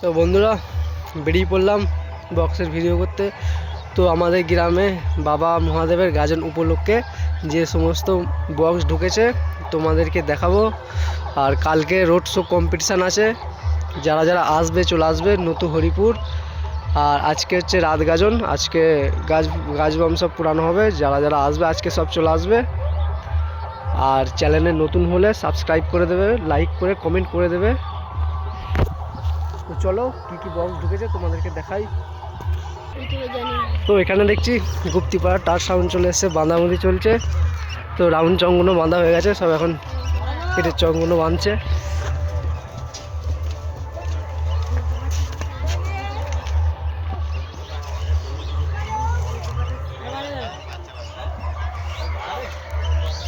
তো বন্ধুরা বেরিয়ে পড়লাম বক্সের ভিডিও করতে। তো আমাদের গ্রামে বাবা মহাদেবের গাজন উপলক্ষে যে সমস্ত বক্স ঢুকেছে তোমাদেরকে দেখাবো। আর কালকে রোড শো কম্পিটিশান আছে, যারা যারা আসবে চলে আসবে নতুন হরিপুর। আর আজকে হচ্ছে রাত গাজন, আজকে গাছ বাম সব পুরানো হবে, যারা যারা আসবে আজকে সব চলে আসবে। আর চ্যানেলে নতুন হলে সাবস্ক্রাইব করে দেবে, লাইক করে কমেন্ট করে দেবে। তো চলো কী কী বক্স ঢুকেছে তোমাদেরকে দেখাই। তো এখানে দেখছি গুপ্তিপাড়া টার সাউন্ড চলে এসছে, বাঁধাবাঁধি চলছে। তো রাউন্ড চঙ্গনও বাঁধা হয়ে গেছে, সব এখন পেটের চঙ্গনও বাঁধছে।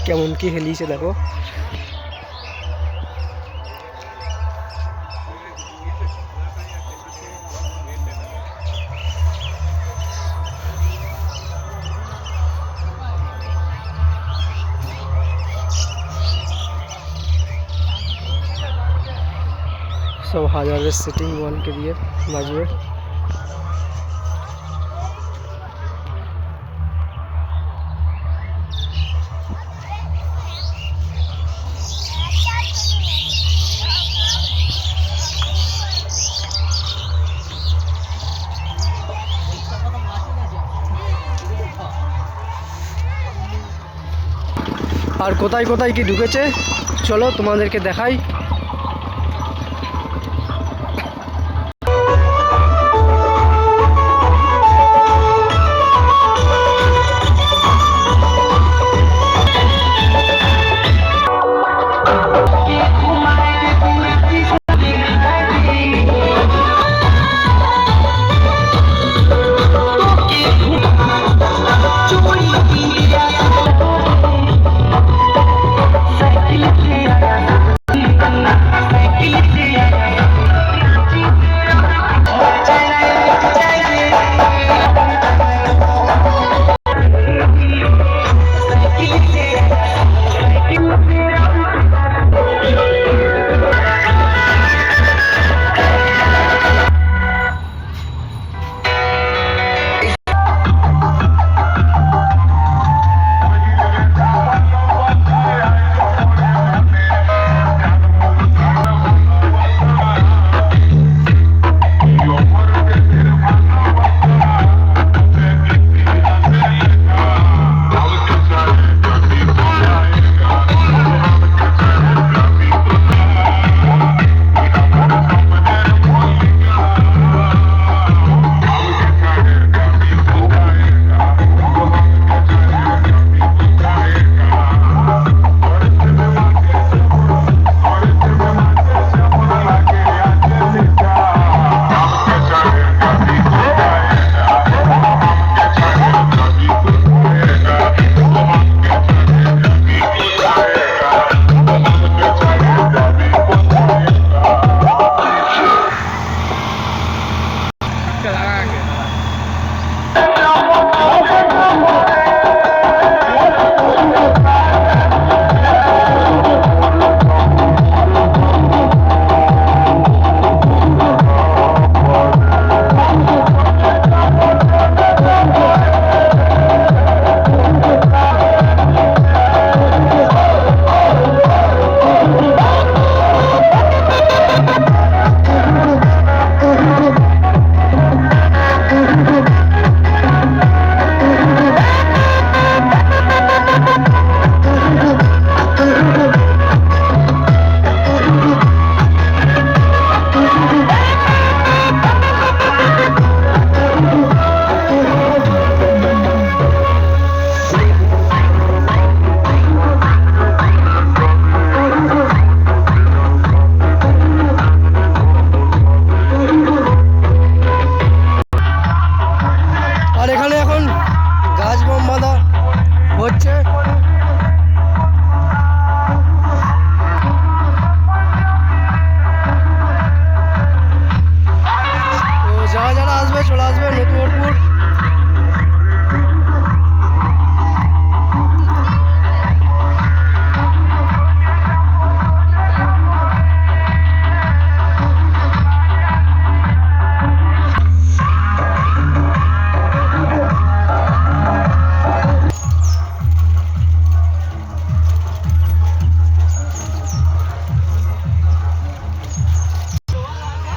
কেমন কি হেলিয়েছে দেখো। सब हाजारेर सेटिंग वन के दिए बाजবে। আর কোথায় কোথায় কি ঢুকেছে চলো তোমাদেরকে দেখাই।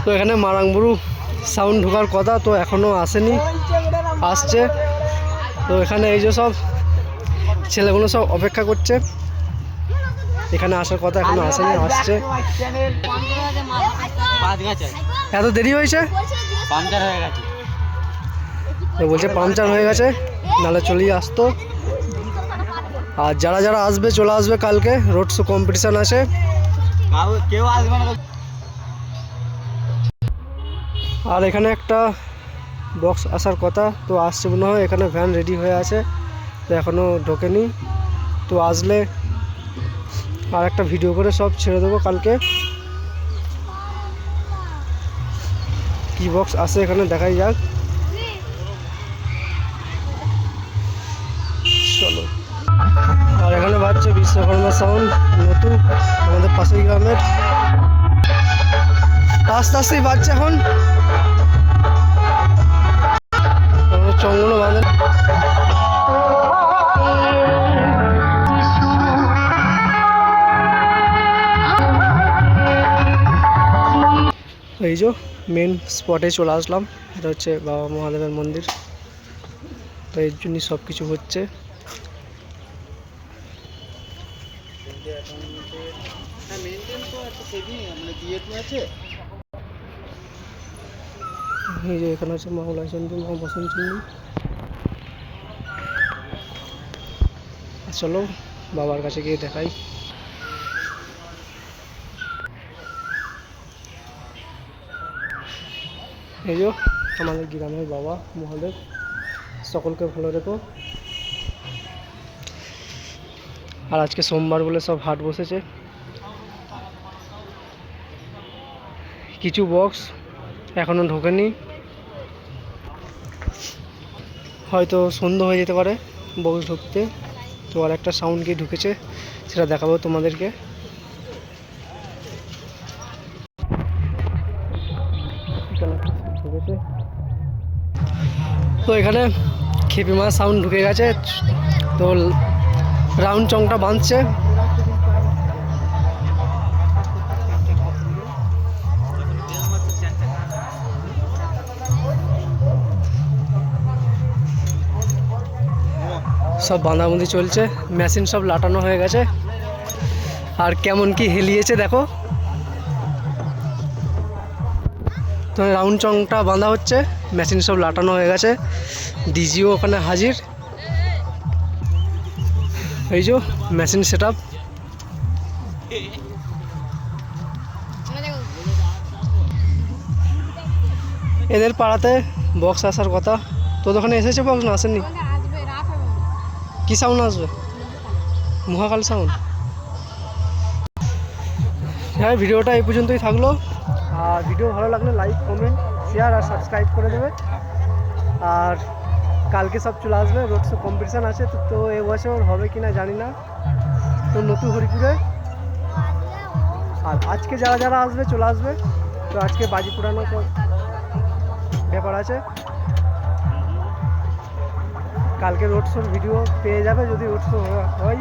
তো এখানে মারাংবুরু সাউন্ড ঢোকার কথা, তো এখনও আসেনি, আসছে। তো এখানে এই যে সব ছেলেগুলো সব অপেক্ষা করছে, এখানে আসার কথা এখনো আসেনি, আসছে। এত দেরি হয়েছে, পাংচার হয়ে গেছে। তো বলছে পাংচার হয়ে গেছে, নাহলে চলেই আসতো। আর যারা যারা আসবে চলে আসবে, কালকে রোড শো কম্পিটিশান আছে। কেউ আসবে না। আর এখানে একটা বক্স আসার কথা, তো আসছে মনে হয়। এখানে ভ্যান রেডি হয়ে আছে, তো এখনও ঢোকেনি। তো আসলে আর একটা ভিডিও করে সব ছেড়ে দেবো কালকে। কি বক্স আসে এখানে দেখাই যাক, চলো। আর এখানে বাজছে বিশ্বকর্মা সাউন্ড, নতুন আমাদের পাশের গ্রামের। আস্তে আস্তেই বাজছে এখন, চঙ্গল বাঁধে। এই যে মেন স্পটে চলে আসলাম, এটা হচ্ছে বাবা মহাদেবের মন্দির। তো এর জন্যই সব কিছু হচ্ছে। এই যে এখানে আছে মা চন্ডী, মা বসন্ত চন্ডী। চলো বাবার কাছে গিয়ে দেখাই। এই যে আমাদের গ্রামের বাবা মহাদেব, সকলকে ভালো রেখো। আর আজকে সোমবার বলে সব হাট বসেছে। কিছু বক্স এখনও ঢোকেনি, হয়তো সন্ধ্যা হয়ে যেতে পারে বক্স ঢুকতে। তো আর একটা সাউন্ড কি ঢুকেছে সেটা দেখাবো তোমাদেরকে। ঢুকেছে, তো এখানে খেপিমা সাউন্ড ঢুকে গেছে। তো রাউন্ড চংটা বাঁধছে। সব বাঁধাবুঁধি চলছে, মেশিন সব লাটানো হয়ে গেছে। আর কেমন কি হেলিয়েছে দেখো। তো রাউন্ড চংটা বাঁধা হচ্ছে, মেশিন সব লাটানো হয়ে গেছে, ডিজিও ওখানে হাজির। এই যে মেশিন সেট আপ। এদের পাড়াতে বক্স আসার কথা, তো ওখানে এসেছে বক্স না আসেনি? কি সাউন্ড আসবে? মহাকাল সাউন্ড। হ্যাঁ, ভিডিওটা এই পর্যন্তই থাকলো। আর ভিডিও ভালো লাগলে লাইক, কমেন্ট, শেয়ার আর সাবস্ক্রাইব করে দেবে। আর কালকে সব চলে আসবে, রোড শো কম্পিটিশান আছে। তো এবছর হবে কি না জানি না, তো নতুন হরিপুরে। আর আজকে যারা যারা আসবে চলে আসবে। তো আজকে বাজি পুরানো ব্যাপার আছে, কালকে রোড শোর ভিডিও পেয়ে যাবে যদি রোড শো হয়।